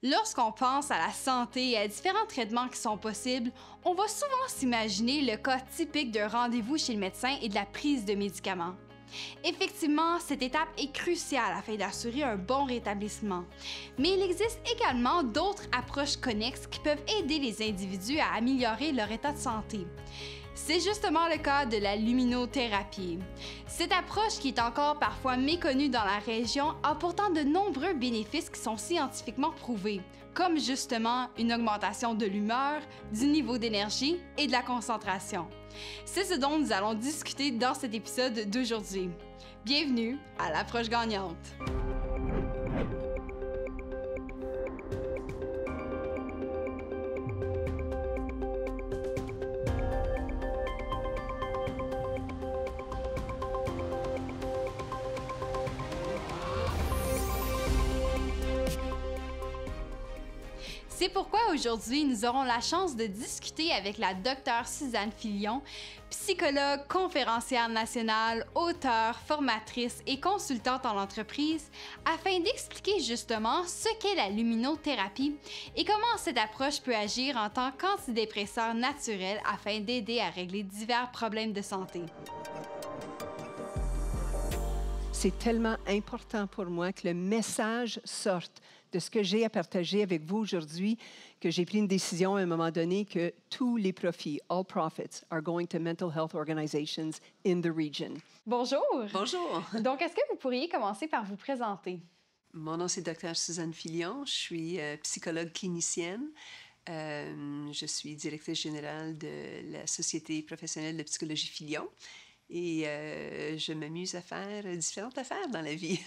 Lorsqu'on pense à la santé et à différents traitements qui sont possibles, on va souvent s'imaginer le cas typique d'un rendez-vous chez le médecin et de la prise de médicaments. Effectivement, cette étape est cruciale afin d'assurer un bon rétablissement. Mais il existe également d'autres approches connexes qui peuvent aider les individus à améliorer leur état de santé. C'est justement le cas de la luminothérapie. Cette approche, qui est encore parfois méconnue dans la région, a pourtant de nombreux bénéfices qui sont scientifiquement prouvés, comme justement une augmentation de l'humeur, du niveau d'énergie et de la concentration. C'est ce dont nous allons discuter dans cet épisode d'aujourd'hui. Bienvenue à l'approche gagnante! C'est pourquoi aujourd'hui, nous aurons la chance de discuter avec la Dr Suzanne Filion, psychologue, conférencière nationale, auteure, formatrice et consultante en entreprise, afin d'expliquer justement ce qu'est la luminothérapie et comment cette approche peut agir en tant qu'antidépresseur naturel afin d'aider à régler divers problèmes de santé. C'est tellement important pour moi que le message sorte de ce que j'ai à partager avec vous aujourd'hui, que j'ai pris une décision à un moment donné que tous les profits, all profits, are going to mental health organizations in the region. Bonjour! Bonjour! Donc, est-ce que vous pourriez commencer par vous présenter? Mon nom, c'est Dr Suzanne Filion. Je suis psychologue clinicienne. Je suis directrice générale de la Société professionnelle de psychologie Filion. Et je m'amuse à faire différentes affaires dans la vie.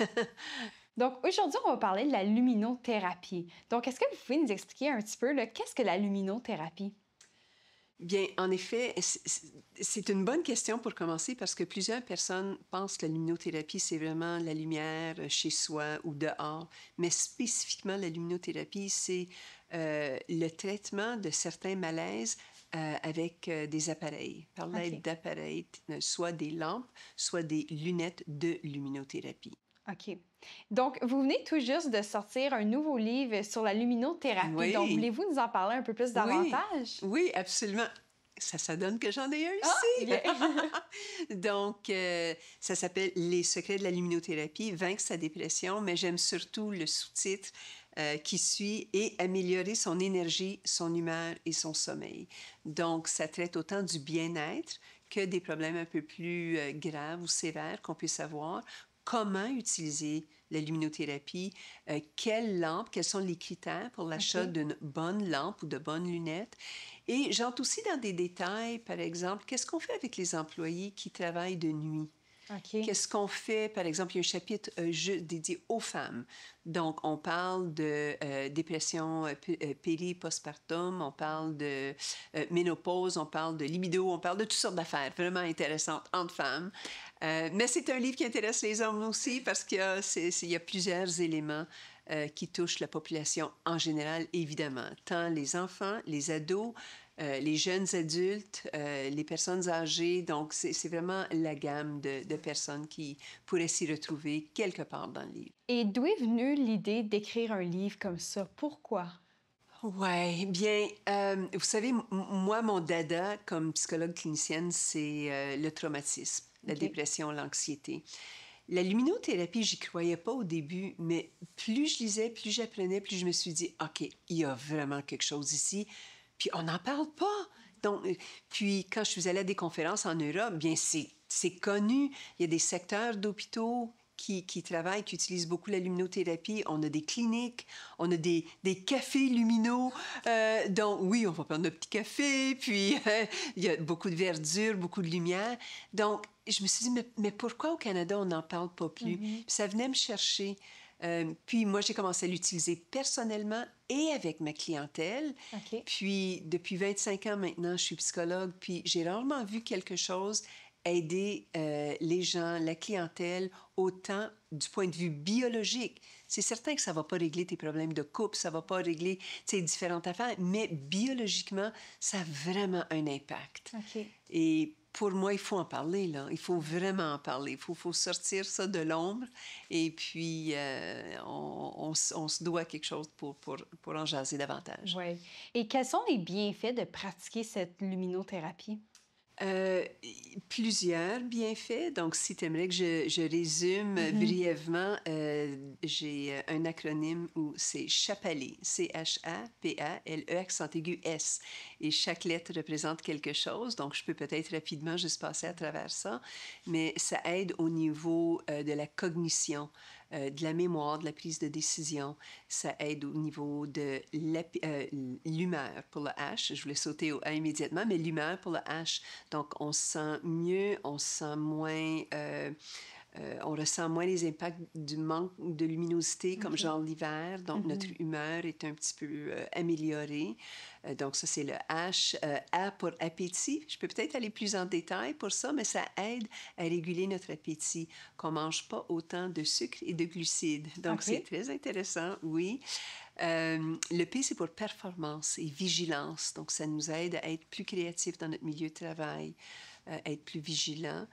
Donc, aujourd'hui, on va parler de la luminothérapie. Donc, est-ce que vous pouvez nous expliquer un petit peu qu'est-ce que la luminothérapie? Bien, en effet, c'est une bonne question pour commencer parce que plusieurs personnes pensent que la luminothérapie, c'est vraiment la lumière chez soi ou dehors. Mais spécifiquement, la luminothérapie, c'est le traitement de certains malaises avec des appareils, par l'aide d'appareils, soit des lampes, soit des lunettes de luminothérapie. OK. Donc, vous venez tout juste de sortir un nouveau livre sur la luminothérapie. Oui. Donc, voulez-vous nous en parler un peu plus davantage? Oui, absolument. Ça donne que j'en ai un ici. Bien. Donc, ça s'appelle « Les secrets de la luminothérapie, vaincre sa dépression », mais j'aime surtout le sous-titre qui suit « Et améliorer son énergie, son humeur et son sommeil ». Donc, ça traite autant du bien-être que des problèmes un peu plus graves ou sévères qu'on puisse avoir. Comment utiliser la luminothérapie, quelle lampe, quels sont les critères pour l'achat d'une bonne lampe ou de bonnes lunettes. Et j'entre aussi dans des détails, par exemple, qu'est-ce qu'on fait avec les employés qui travaillent de nuit? Qu'est-ce qu'on fait, par exemple, il y a un chapitre dédié aux femmes. Donc, on parle de dépression péri-postpartum, on parle de ménopause, on parle de libido, on parle de toutes sortes d'affaires vraiment intéressantes entre femmes. Mais c'est un livre qui intéresse les hommes aussi parce qu'il y a plusieurs éléments qui touchent la population en général, évidemment. Tant les enfants, les ados, les jeunes adultes, les personnes âgées. Donc, c'est vraiment la gamme de personnes qui pourraient s'y retrouver quelque part dans le livre. Et d'où est venue l'idée d'écrire un livre comme ça? Pourquoi? Oui, bien, vous savez, moi, mon dada comme psychologue clinicienne, c'est le traumatisme, la dépression, l'anxiété. La luminothérapie, j'y croyais pas au début, mais plus je lisais, plus j'apprenais, plus je me suis dit, OK, il y a vraiment quelque chose ici, puis on n'en parle pas. Donc, puis quand je suis allée à des conférences en Europe, bien, c'est connu. Il y a des secteurs d'hôpitaux qui travaillent, qui utilisent beaucoup la luminothérapie. On a des cliniques, on a des cafés luminaux. Donc, oui, on va prendre notre petit café, puis il y a beaucoup de verdure, beaucoup de lumière. Donc, je me suis dit, mais pourquoi au Canada, on n'en parle pas plus? Puis ça venait me chercher. Puis moi, j'ai commencé à l'utiliser personnellement et avec ma clientèle. Puis depuis 25 ans maintenant, je suis psychologue, puis j'ai rarement vu quelque chose aider les gens, la clientèle, autant du point de vue biologique. C'est certain que ça ne va pas régler tes problèmes de couple, ça ne va pas régler différentes affaires, mais biologiquement, ça a vraiment un impact. Et pour moi, il faut en parler, là. Il faut vraiment en parler. Il faut sortir ça de l'ombre et puis on se doit quelque chose pour en jaser davantage. Oui. Et quels sont les bienfaits de pratiquer cette luminothérapie? Euh, Plusieurs bienfaits. Donc, si tu aimerais que je résume Mhm. brièvement, j'ai un acronyme où c'est CHAPALE, C-H-A-P-A-L-E, accent aigu S. Et chaque lettre représente quelque chose. Donc, je peux peut-être rapidement juste passer à travers ça. Mais ça aide au niveau de la cognition, de la mémoire, de la prise de décision. Ça aide au niveau de l'humeur pour le H. Je voulais sauter au A immédiatement, mais l'humeur pour le H. Donc, on se sent mieux, on se sent moins... on ressent moins les impacts du manque de luminosité, comme OK. genre l'hiver. Donc, notre Mhm. humeur est un petit peu améliorée. Donc, ça, c'est le H. A pour appétit. Je peux peut-être aller plus en détail pour ça, mais ça aide à réguler notre appétit, qu'on ne mange pas autant de sucre et de glucides. Donc, c'est OK. très intéressant, oui. Le P, c'est pour performance et vigilance. Donc, ça nous aide à être plus créatifs dans notre milieu de travail, être plus vigilants.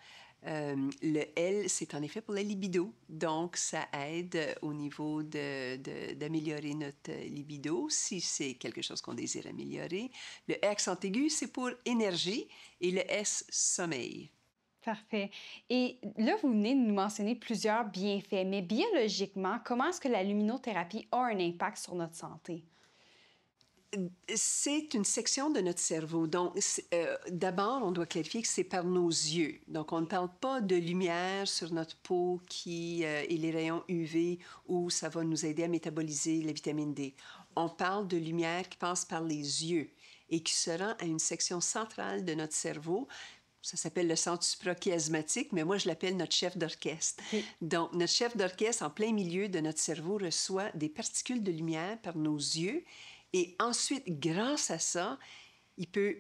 Le L, c'est en effet pour la libido. Donc, ça aide au niveau d'améliorer notre libido, si c'est quelque chose qu'on désire améliorer. Le E accent aigu, c'est pour énergie et le S, sommeil. Parfait. Et là, vous venez de nous mentionner plusieurs bienfaits, mais biologiquement, comment est-ce que la luminothérapie a un impact sur notre santé? C'est une section de notre cerveau. Donc, d'abord, on doit clarifier que c'est par nos yeux. Donc, on ne parle pas de lumière sur notre peau et les rayons UV où ça va nous aider à métaboliser la vitamine D. On parle de lumière qui passe par les yeux et qui se rend à une section centrale de notre cerveau. Ça s'appelle le centre suprachiasmatique, mais moi, je l'appelle notre chef d'orchestre. OK. Donc, notre chef d'orchestre, en plein milieu de notre cerveau, reçoit des particules de lumière par nos yeux. Et ensuite, grâce à ça, il peut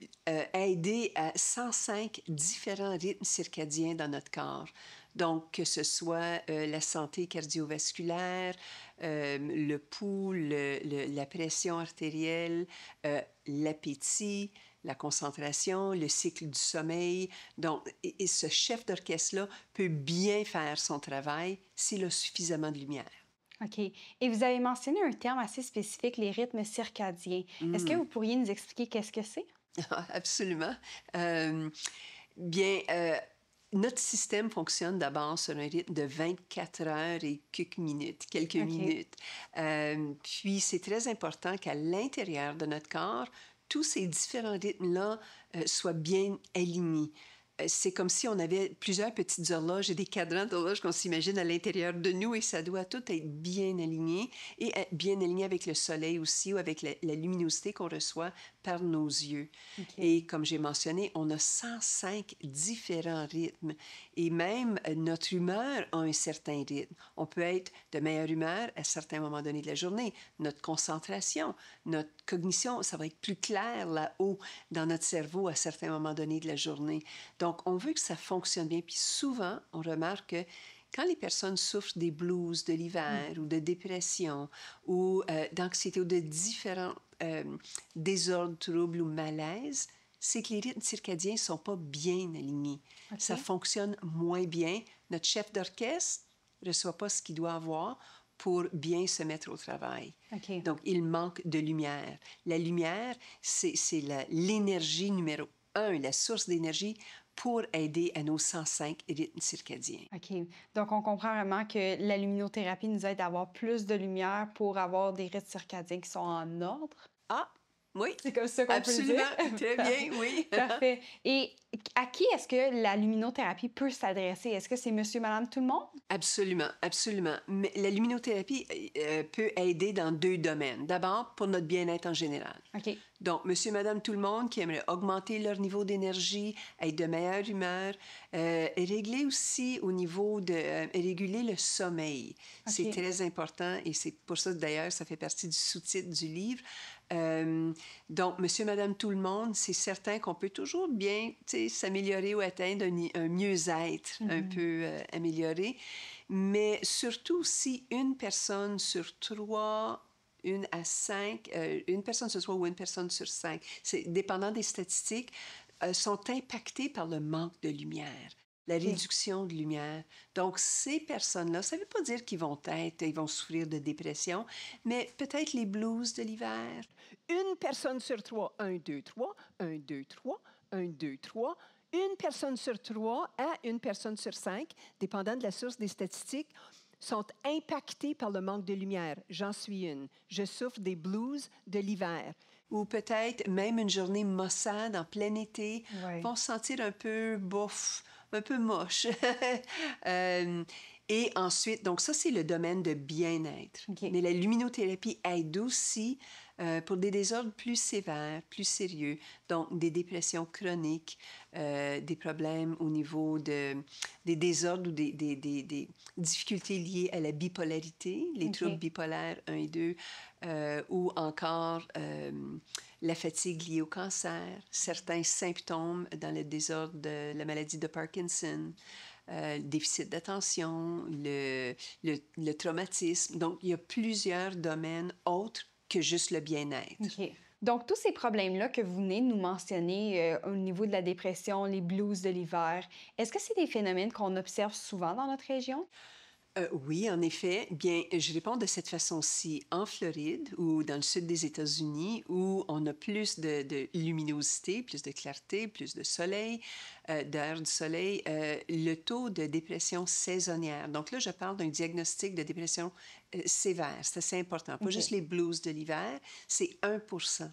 aider à 105 différents rythmes circadiens dans notre corps. Donc, que ce soit la santé cardiovasculaire, le pouls, la pression artérielle, l'appétit, la concentration, le cycle du sommeil. Donc, et ce chef d'orchestre-là peut bien faire son travail s'il a suffisamment de lumière. OK. Et vous avez mentionné un terme assez spécifique, les rythmes circadiens. Est-ce que Mm. vous pourriez nous expliquer qu'est-ce que c'est? Absolument. Euh, Bien, notre système fonctionne d'abord sur un rythme de 24 heures et quelques OK. minutes. Puis, c'est très important qu'à l'intérieur de notre corps, tous ces différents rythmes-là soient bien alignés. C'est comme si on avait plusieurs petites horloges et des cadrans d'horloges qu'on s'imagine à l'intérieur de nous et ça doit tout être bien aligné et bien aligné avec le soleil aussi ou avec la luminosité qu'on reçoit par nos yeux. OK. Et comme j'ai mentionné, on a 105 différents rythmes et même notre humeur a un certain rythme. On peut être de meilleure humeur à certains moments donnés de la journée. Notre concentration, notre cognition, ça va être plus clair là-haut dans notre cerveau à certains moments donnés de la journée. Donc, on veut que ça fonctionne bien. Puis souvent, on remarque que quand les personnes souffrent des blues de l'hiver ou de dépression ou d'anxiété ou de différents désordres, troubles ou malaises, c'est que les rythmes circadiens ne sont pas bien alignés. Ça OK. fonctionne moins bien. Notre chef d'orchestre ne reçoit pas ce qu'il doit avoir pour bien se mettre au travail. OK. Donc, il manque de lumière. La lumière, c'est l'énergie numéro un, la source d'énergie pour aider à nos 105 rythmes circadiens. OK. Donc, on comprend vraiment que la luminothérapie nous aide à avoir plus de lumière pour avoir des rythmes circadiens qui sont en ordre. Ah, oui, C'est comme ça qu'on peut le absolument, dire? très bien, oui. Parfait. Et à qui est-ce que la luminothérapie peut s'adresser? Est-ce que c'est monsieur, madame, tout le monde? Absolument, absolument. Mais la luminothérapie peut aider dans deux domaines. D'abord, pour notre bien-être en général. OK. Donc, monsieur, madame, tout le monde qui aimerait augmenter leur niveau d'énergie, être de meilleure humeur, régler aussi au niveau de réguler le sommeil. C'est OK. très important et c'est pour ça d'ailleurs, ça fait partie du sous-titre du livre. Donc, monsieur, madame, tout le monde, c'est certain qu'on peut toujours bien s'améliorer ou atteindre un mieux-être un peu amélioré. Mais surtout, si une personne sur trois, une à cinq, une personne sur trois ou une personne sur cinq, c'est dépendant des statistiques, sont impactés par le manque de lumière, la réduction de lumière. Donc, ces personnes-là, ça ne veut pas dire qu'ils vont souffrir de dépression, mais peut-être les blues de l'hiver. Une personne sur trois, 1, 2, 3, 1, 2, 3, 1, 2, 3. Une personne sur 3 à une personne sur 5, dépendant de la source des statistiques, sont impactés par le manque de lumière. J'en suis une. Je souffre des blues de l'hiver. Ou peut-être même une journée maussade en plein été, Ouais. vont se sentir un peu bof, un peu moche. Et ensuite, donc ça, c'est le domaine de bien-être. OK. Mais la luminothérapie aide aussi pour des désordres plus sévères, plus sérieux, donc des dépressions chroniques, des problèmes au niveau des désordres ou des difficultés liées à la bipolarité, les troubles bipolaires 1 et 2, ou encore la fatigue liée au cancer, certains symptômes dans le désordre de la maladie de Parkinson, le déficit d'attention, le traumatisme. Donc, il y a plusieurs domaines autres que juste le bien-être. OK. Donc, tous ces problèmes-là que vous venez de nous mentionner au niveau de la dépression, les blues de l'hiver, est-ce que c'est des phénomènes qu'on observe souvent dans notre région? Oui, en effet. Bien, je réponds de cette façon-ci. En Floride ou dans le sud des États-Unis, où on a plus de luminosité, plus de clarté, plus de soleil, d'heures du soleil, le taux de dépression saisonnière. Donc là, je parle d'un diagnostic de dépression sévère. C'est assez important. Pas juste les blues de l'hiver, c'est 1%.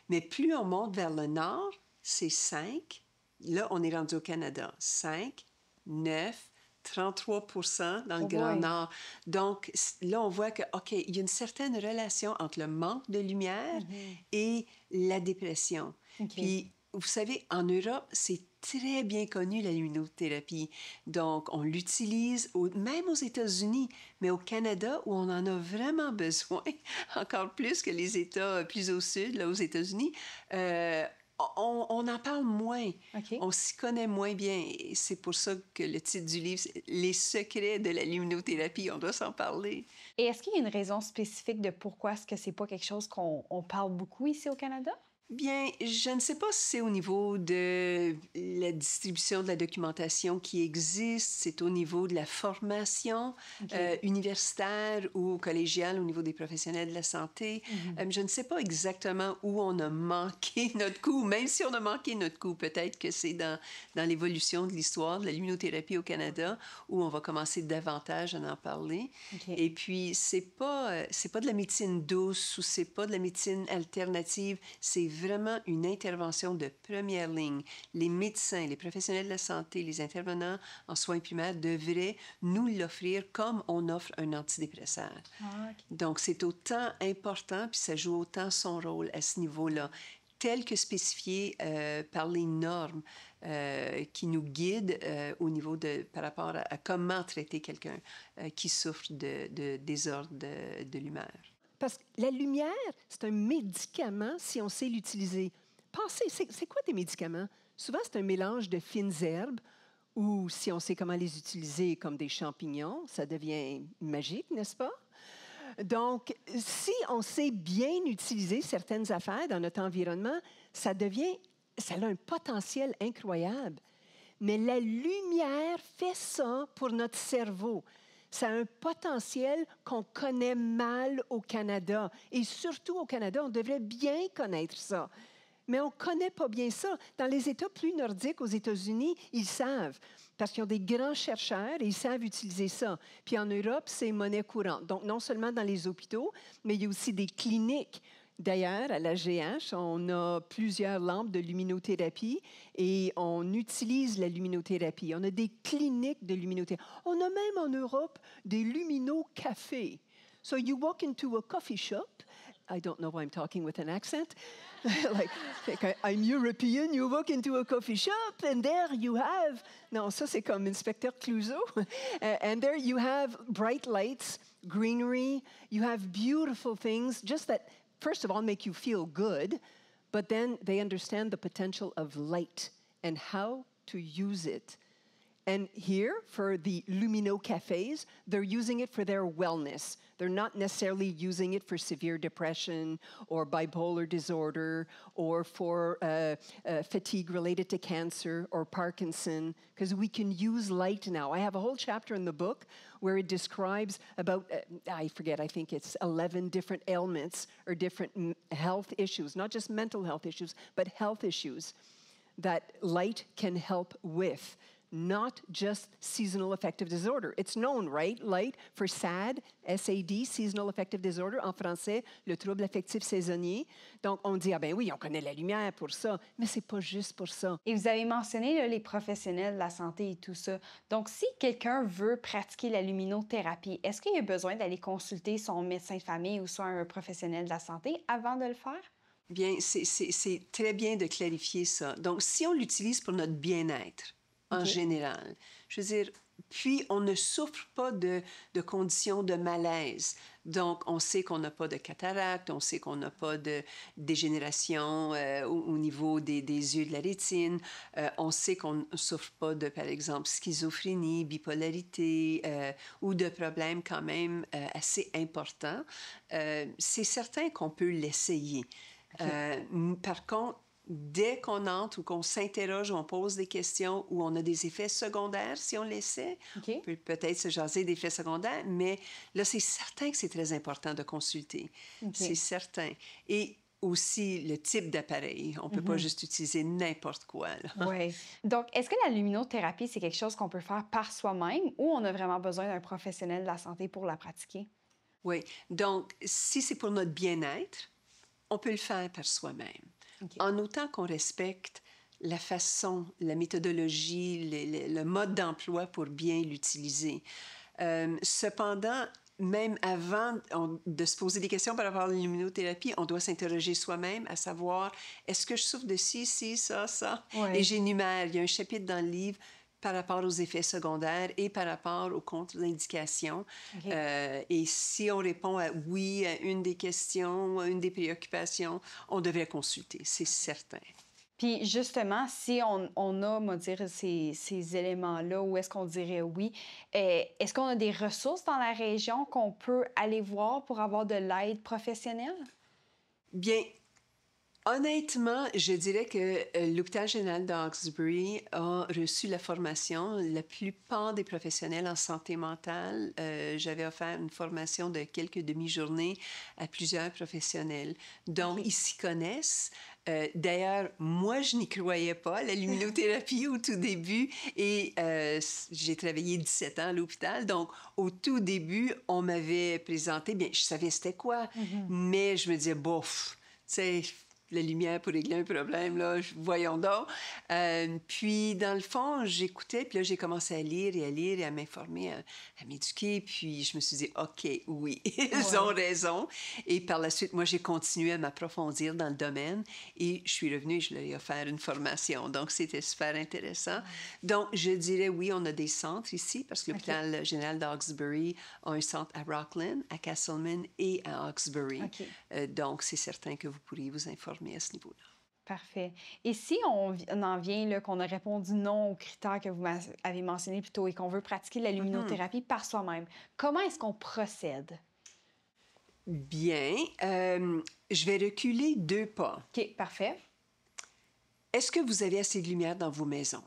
Mais plus on monte vers le nord, c'est 5. Là, on est rendu au Canada. 5, 9, 33% dans le Grand Nord. Donc, là, on voit que, OK, il y a une certaine relation entre le manque de lumière et la dépression. Puis, vous savez, en Europe, c'est très bien connu, la luminothérapie. Donc, on l'utilise même aux États-Unis, mais au Canada, où on en a vraiment besoin, encore plus que les États plus au sud, là, aux États-Unis, on en parle moins. On s'y connaît moins bien. Et c'est pour ça que le titre du livre, c'est « Les secrets de la luminothérapie ». On doit s'en parler. Et est-ce qu'il y a une raison spécifique de pourquoi est-ce que c'est pas quelque chose qu'on parle beaucoup ici au Canada? Bien, je ne sais pas si c'est au niveau de la distribution de la documentation qui existe, c'est au niveau de la formation universitaire ou collégiale au niveau des professionnels de la santé. Je ne sais pas exactement où on a manqué notre coup, même si on a manqué notre coup. Peut-être que c'est dans l'évolution de l'histoire de la luminothérapie au Canada où on va commencer davantage à en parler. Et puis, c'est pas de la médecine douce ou c'est pas de la médecine alternative, c'est vraiment une intervention de première ligne. Les médecins, les professionnels de la santé, les intervenants en soins primaires devraient nous l'offrir comme on offre un antidépresseur. Donc, c'est autant important, puis ça joue autant son rôle à ce niveau-là, tel que spécifié par les normes qui nous guident au niveau par rapport à comment traiter quelqu'un qui souffre de désordre de l'humeur. Parce que la lumière, c'est un médicament si on sait l'utiliser. Pensez, c'est quoi des médicaments? Souvent, c'est un mélange de fines herbes ou si on sait comment les utiliser comme des champignons, ça devient magique, n'est-ce pas? Donc, si on sait bien utiliser certaines affaires dans notre environnement, ça a un potentiel incroyable. Mais la lumière fait ça pour notre cerveau. Ça a un potentiel qu'on connaît mal au Canada. Et surtout au Canada, on devrait bien connaître ça. Mais on ne connaît pas bien ça. Dans les États plus nordiques, aux États-Unis, ils savent, parce qu'ils ont des grands chercheurs et ils savent utiliser ça. Puis en Europe, c'est monnaie courante. Donc, non seulement dans les hôpitaux, mais il y a aussi des cliniques. D'ailleurs, à la GH, on a plusieurs lampes de luminothérapie et on utilise la luminothérapie. On a des cliniques de luminothérapie. On a même en Europe des lumino-cafés. So you walk into a coffee shop. I don't know why I'm talking with an accent. like I'm European, you walk into a coffee shop and there you have... Non, ça c'est comme Inspecteur Clouseau. And there you have bright lights, greenery, you have beautiful things, just that... First of all, make you feel good, but then they understand the potential of light and how to use it. And here, for the Lumino cafes, they're using it for their wellness. They're not necessarily using it for severe depression or bipolar disorder or for fatigue related to cancer or Parkinson, because we can use light now. I have a whole chapter in the book where it describes about, I think it's 11 different ailments or different health issues, not just mental health issues, but health issues that light can help with. Not just seasonal affective disorder. It's known, right? Light for SAD, SAD, seasonal affective disorder, en français, le trouble affectif saisonnier. Donc, on dit, ah ben oui, on connaît la lumière pour ça, mais c'est pas juste pour ça. Et vous avez mentionné là, les professionnels de la santé et tout ça. Donc, si quelqu'un veut pratiquer la luminothérapie, est-ce qu'il y a besoin d'aller consulter son médecin de famille ou soit un professionnel de la santé avant de le faire? Bien, c'est très bien de clarifier ça. Donc, si on l'utilise pour notre bien-être, en général. Je veux dire, puis on ne souffre pas de conditions de malaise. Donc, on sait qu'on n'a pas de cataracte, on sait qu'on n'a pas de dégénération au niveau des yeux de la rétine, on sait qu'on ne souffre pas de, par exemple, schizophrénie, bipolarité ou de problèmes quand même assez importants. C'est certain qu'on peut l'essayer. Par contre, dès qu'on entre ou qu'on s'interroge, on pose des questions ou on a des effets secondaires, si on l'essaie, on peut peut-être se jaser d'effets secondaires, mais là, c'est certain que c'est très important de consulter. C'est certain. Et aussi le type d'appareil. On ne peut pas juste utiliser n'importe quoi. Oui. Donc, est-ce que la luminothérapie, c'est quelque chose qu'on peut faire par soi-même ou on a vraiment besoin d'un professionnel de la santé pour la pratiquer? Oui. Donc, si c'est pour notre bien-être, on peut le faire par soi-même. En autant qu'on respecte la façon, la méthodologie, le mode d'emploi pour bien l'utiliser. Cependant, même avant de se poser des questions par rapport à l'immunothérapie, on doit s'interroger soi-même à savoir, est-ce que je souffre de ci, ça? Ouais. Et j'énumère, il y a un chapitre dans le livre par rapport aux effets secondaires et par rapport aux contre-indications. Et si on répond à oui à une des questions, à une des préoccupations, on devrait consulter, c'est certain. Puis justement, si on a, on va dire, ces éléments-là, où est-ce qu'on dirait oui, est-ce qu'on a des ressources dans la région qu'on peut aller voir pour avoir de l'aide professionnelle? Bien, honnêtement, je dirais que l'Hôpital général d'Hawkesbury a reçu la formation. La plupart des professionnels en santé mentale, j'avais offert une formation de quelques demi-journées à plusieurs professionnels. Donc, ils s'y connaissent. D'ailleurs, moi, je n'y croyais pas, la luminothérapie au tout début, et j'ai travaillé 17 ans à l'hôpital. Donc, au tout début, on m'avait présenté, bien, je savais c'était quoi, mais je me disais, bof, tu sais, la lumière pour régler un problème, là, voyons donc. Puis, dans le fond, j'écoutais, puis là, j'ai commencé à lire et à m'informer, à m'éduquer, puis je me suis dit, OK, oui, ils ont raison. Et par la suite, moi, j'ai continué à m'approfondir dans le domaine et je suis revenue et je leur ai offert une formation. Donc, c'était super intéressant. Donc, je dirais, oui, on a des centres ici, parce que l'Hôpital général d'Hawkesbury a un centre à Rockland, à Castleman et à Hawkesbury. Donc, c'est certain que vous pourriez vous informer à ce niveau-là. Parfait. Et si on en vient, là, qu'on a répondu non aux critères que vous avez mentionnés plus tôt et qu'on veut pratiquer la luminothérapie par soi-même, comment est-ce qu'on procède? Bien. Je vais reculer 2 pas. OK, parfait. Est-ce que vous avez assez de lumière dans vos maisons?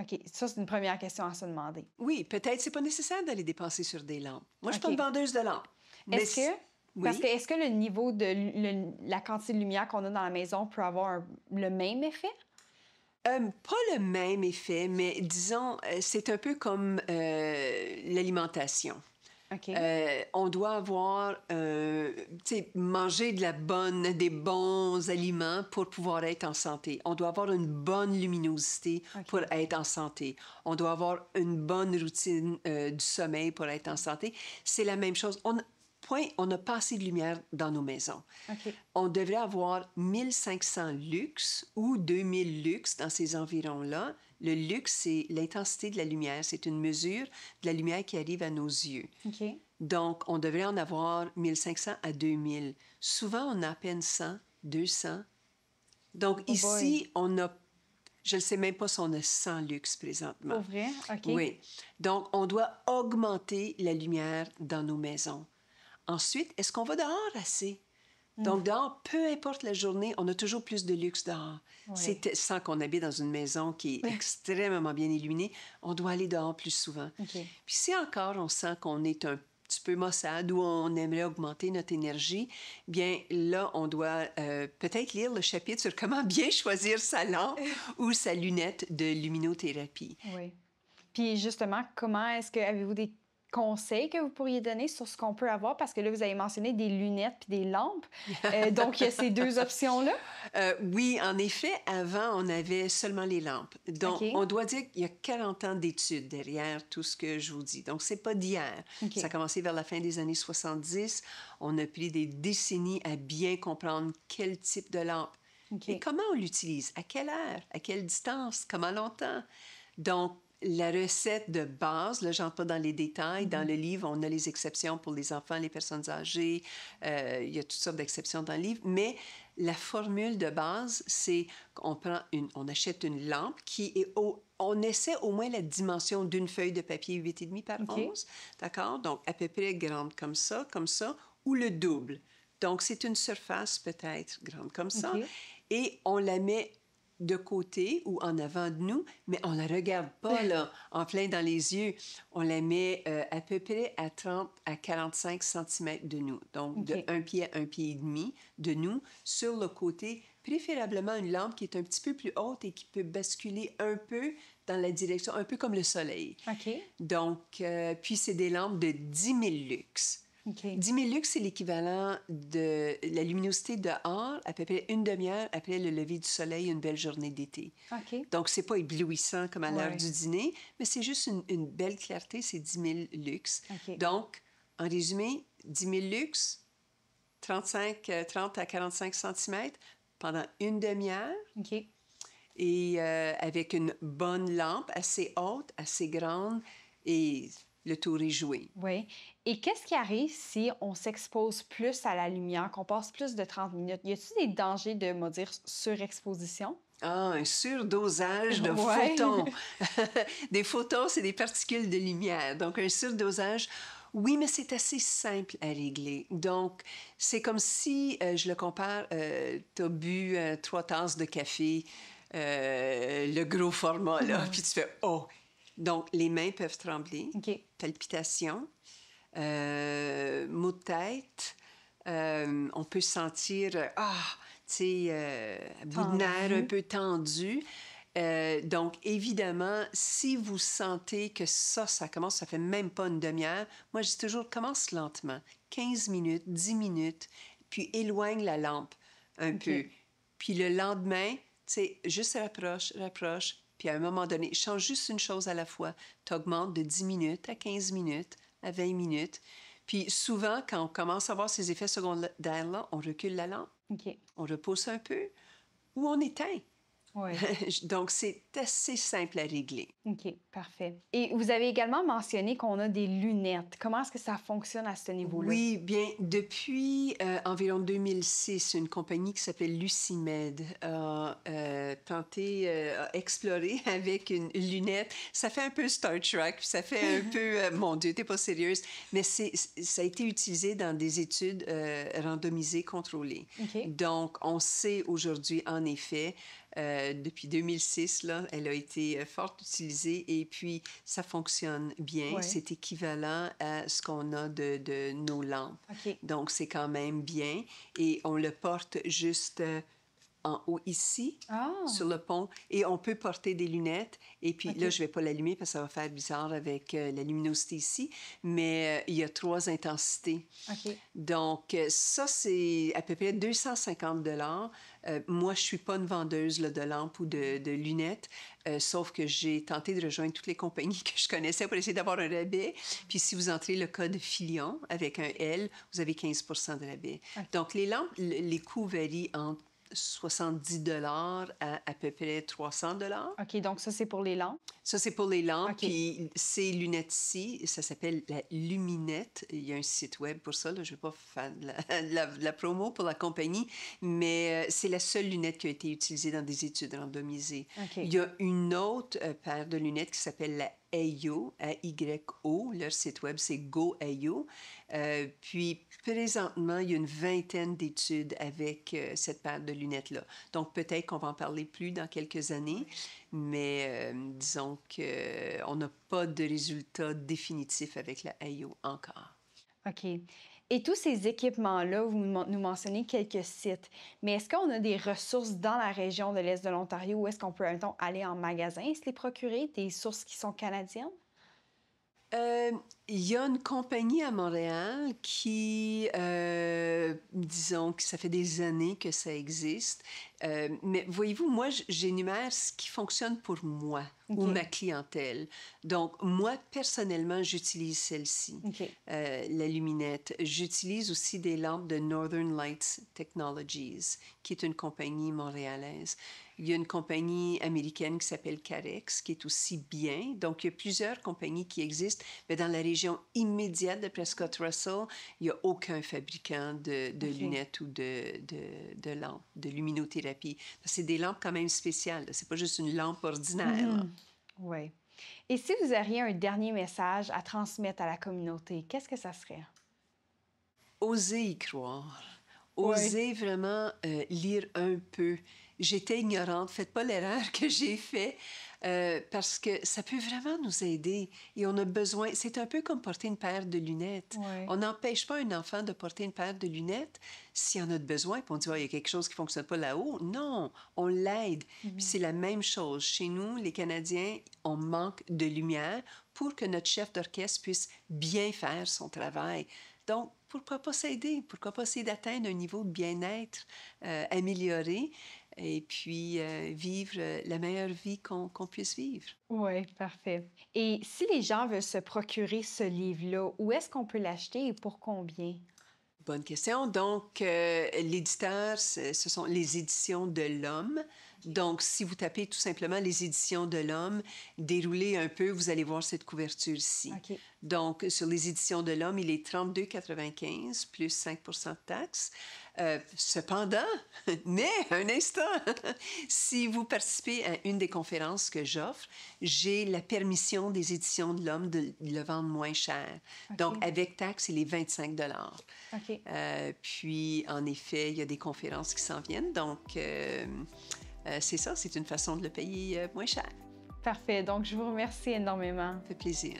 OK, ça, c'est une première question à se demander. Oui, peut-être c'est pas nécessaire d'aller dépenser sur des lampes. Moi, je suis pas une vendeuse de lampes. Est-ce que... Oui. Parce que est-ce que le niveau de la quantité de lumière qu'on a dans la maison peut avoir le même effet? Pas le même effet, mais disons, c'est un peu comme l'alimentation. OK. On doit avoir, manger des bons aliments pour pouvoir être en santé. On doit avoir une bonne luminosité pour être en santé. On doit avoir une bonne routine du sommeil pour être en santé. C'est la même chose. On n'a pas assez de lumière dans nos maisons. On devrait avoir 1500 lux ou 2000 lux dans ces environs-là. Le lux, c'est l'intensité de la lumière. C'est une mesure de la lumière qui arrive à nos yeux. Donc, on devrait en avoir 1500 à 2000. Souvent, on a à peine 100, 200. Donc, ici, on a Je ne sais même pas si on a 100 luxe présentement. Pour vrai? OK. Oui. Donc, on doit augmenter la lumière dans nos maisons. Ensuite, est-ce qu'on va dehors assez? Donc, dehors, peu importe la journée, on a toujours plus de luxe dehors. Ouais. Sans qu'on habite dans une maison qui est extrêmement bien illuminée, on doit aller dehors plus souvent. OK. Puis si encore on sent qu'on est un petit peu maussade ou on aimerait augmenter notre énergie, bien là, on doit peut-être lire le chapitre sur comment bien choisir sa lampe ou sa lunette de luminothérapie. Oui. Puis justement, comment est-ce que avez-vous des conseils que vous pourriez donner sur ce qu'on peut avoir? Parce que là, vous avez mentionné des lunettes puis des lampes. Donc, il y a ces deux options-là. Oui, en effet, avant, on avait seulement les lampes. Donc, OK. on doit dire qu'il y a 40 ans d'études derrière tout ce que je vous dis. Donc, c'est pas d'hier. OK. Ça a commencé vers la fin des années 70. On a pris des décennies à bien comprendre quel type de lampe OK. et comment on l'utilise, à quelle heure, à quelle distance, comment longtemps. Donc, la recette de base, là, j'entre pas dans les détails. Dans le livre, on a les exceptions pour les enfants, les personnes âgées. Il y a toutes sortes d'exceptions dans le livre. Mais la formule de base, c'est qu'on on achète une lampe qui est on essaie au moins la dimension d'une feuille de papier 8,5 par OK. 11. D'accord? Donc, à peu près grande comme ça, ou le double. Donc, c'est une surface peut-être grande comme ça. OK. Et on la met de côté ou en avant de nous, mais on la regarde pas, là, en plein dans les yeux. On la met à peu près à 30 à 45 cm de nous. Donc, OK. de un pied à un pied et demi de nous, sur le côté, préférablement une lampe qui est un petit peu plus haute et qui peut basculer un peu dans la direction, un peu comme le soleil. OK. Donc, puis c'est des lampes de 10 000 lux. OK. 10 000 lux, c'est l'équivalent de la luminosité dehors, à peu près une demi-heure après le lever du soleil, une belle journée d'été. OK. Donc, c'est pas éblouissant comme à l'heure Ouais. du dîner, mais c'est juste une belle clarté, c'est 10 000 lux. OK. Donc, en résumé, 10 000 lux, 30 à 45 cm pendant une demi-heure OK. et avec une bonne lampe assez haute, assez grande et le tour est joué. Oui. Et qu'est-ce qui arrive si on s'expose plus à la lumière, qu'on passe plus de 30 minutes? Y a-t-il des dangers de, on va dire, surexposition? Ah, un surdosage de Ouais. photons. Des photons, c'est des particules de lumière. Donc, un surdosage, oui, mais c'est assez simple à régler. Donc, c'est comme si, je le compare, tu as bu 3 tasses de café, le gros format, là, puis tu fais « Oh! » Donc, les mains peuvent trembler, OK. palpitations, maux de tête. On peut sentir, tu sais, bout de nerfs un peu tendu. Donc, évidemment, si vous sentez que ça commence, ça fait même pas une demi-heure, moi, je dis toujours, commence lentement, 15 minutes, 10 minutes, puis éloigne la lampe un OK. peu. Puis le lendemain, tu sais, juste rapproche, puis à un moment donné, change juste une chose à la fois. Tu augmentes de 10 minutes à 15 minutes, à 20 minutes. Puis souvent, quand on commence à voir ces effets secondaires-là, on recule la lampe, OK. on repousse un peu ou on éteint. Oui. Donc, c'est assez simple à régler. OK, parfait. Et vous avez également mentionné qu'on a des lunettes. Comment est-ce que ça fonctionne à ce niveau-là? Oui, bien, depuis environ 2006, une compagnie qui s'appelle Lucimed a tenté, a exploré avec une lunette. Ça fait un peu Star Trek, puis ça fait un peu, mon Dieu, t'es pas sérieuse, mais ça a été utilisé dans des études randomisées, contrôlées. OK. Donc, on sait aujourd'hui, en effet, depuis 2006, là, elle a été fort utilisée et puis ça fonctionne bien. Ouais. C'est équivalent à ce qu'on a de nos lampes. OK. Donc, c'est quand même bien. Et on le porte juste en haut ici, Ah! sur le pont. Et on peut porter des lunettes. Et puis OK. là, je ne vais pas l'allumer parce que ça va faire bizarre avec la luminosité ici. Mais il y a 3 intensités. OK. Donc, ça, c'est à peu près 250 $. Moi, je ne suis pas une vendeuse là, de lampes ou de lunettes, sauf que j'ai tenté de rejoindre toutes les compagnies que je connaissais pour essayer d'avoir un rabais. Puis si vous entrez le code FILION avec un L, vous avez 15 % de rabais. OK. Donc, les lampes, les coûts varient entre 70 à peu près 300 dollars. OK, donc ça, c'est pour les lampes. Ça, c'est pour les lampes. OK. Puis ces lunettes-ci, ça s'appelle la Luminette. Il y a un site web pour ça. Là. Je ne vais pas faire de la promo pour la compagnie, mais c'est la seule lunette qui a été utilisée dans des études randomisées. OK. Il y a une autre paire de lunettes qui s'appelle la AYO, A-Y-O. Leur site web, c'est GoAYO. Puis, présentement, il y a une vingtaine d'études avec cette paire de lunettes-là. Donc, peut-être qu'on va en parler plus dans quelques années, mais disons qu'on n'a pas de résultats définitifs avec la AYO encore. OK. Et tous ces équipements-là, vous nous mentionnez quelques sites, mais est-ce qu'on a des ressources dans la région de l'Est de l'Ontario où est-ce qu'on peut, mettons, aller en magasin et se les procurer, des sources qui sont canadiennes? Il y a une compagnie à Montréal qui, disons que ça fait des années que ça existe. Mais voyez-vous, moi, j'énumère ce qui fonctionne pour moi ou ma clientèle. Donc, moi, personnellement, j'utilise celle-ci, la Luminette. J'utilise aussi des lampes de Northern Lights Technologies, qui est une compagnie montréalaise. Il y a une compagnie américaine qui s'appelle Carex, qui est aussi bien. Donc, il y a plusieurs compagnies qui existent, mais dans la région immédiate de Prescott-Russell, il n'y a aucun fabricant de lunettes ou de lampes, de luminothérapie. C'est des lampes quand même spéciales. C'est pas juste une lampe ordinaire. Oui. Et si vous auriez un dernier message à transmettre à la communauté, qu'est-ce que ça serait? Osez y croire. Osez vraiment lire un peu. J'étais ignorante. Faites pas l'erreur que j'ai faite parce que ça peut vraiment nous aider. Et on a besoin... C'est un peu comme porter une paire de lunettes. On n'empêche pas un enfant de porter une paire de lunettes s'il en a de besoin. Puis on dit, il y a quelque chose qui ne fonctionne pas là-haut. Non, on l'aide. Puis c'est la même chose. Chez nous, les Canadiens, on manque de lumière pour que notre chef d'orchestre puisse bien faire son travail. Donc, pourquoi pas s'aider? Pourquoi pas essayer d'atteindre un niveau de bien-être amélioré et puis vivre la meilleure vie qu'on puisse vivre? Oui, parfait. Et si les gens veulent se procurer ce livre-là, où est-ce qu'on peut l'acheter et pour combien? Bonne question. Donc, l'éditeur, ce sont les Éditions de l'Homme. Donc, si vous tapez tout simplement les Éditions de l'Homme, déroulez un peu, vous allez voir cette couverture ici. Donc, sur les Éditions de l'Homme, il est 32,95 plus 5 de taxes. Cependant, mais un instant, si vous participez à une des conférences que j'offre, j'ai la permission des Éditions de l'Homme de le vendre moins cher. Donc, avec taxes, il est 25 puis, en effet, il y a des conférences qui s'en viennent. Donc, c'est ça, c'est une façon de le payer moins cher. Parfait. Donc, je vous remercie énormément. Ça fait plaisir.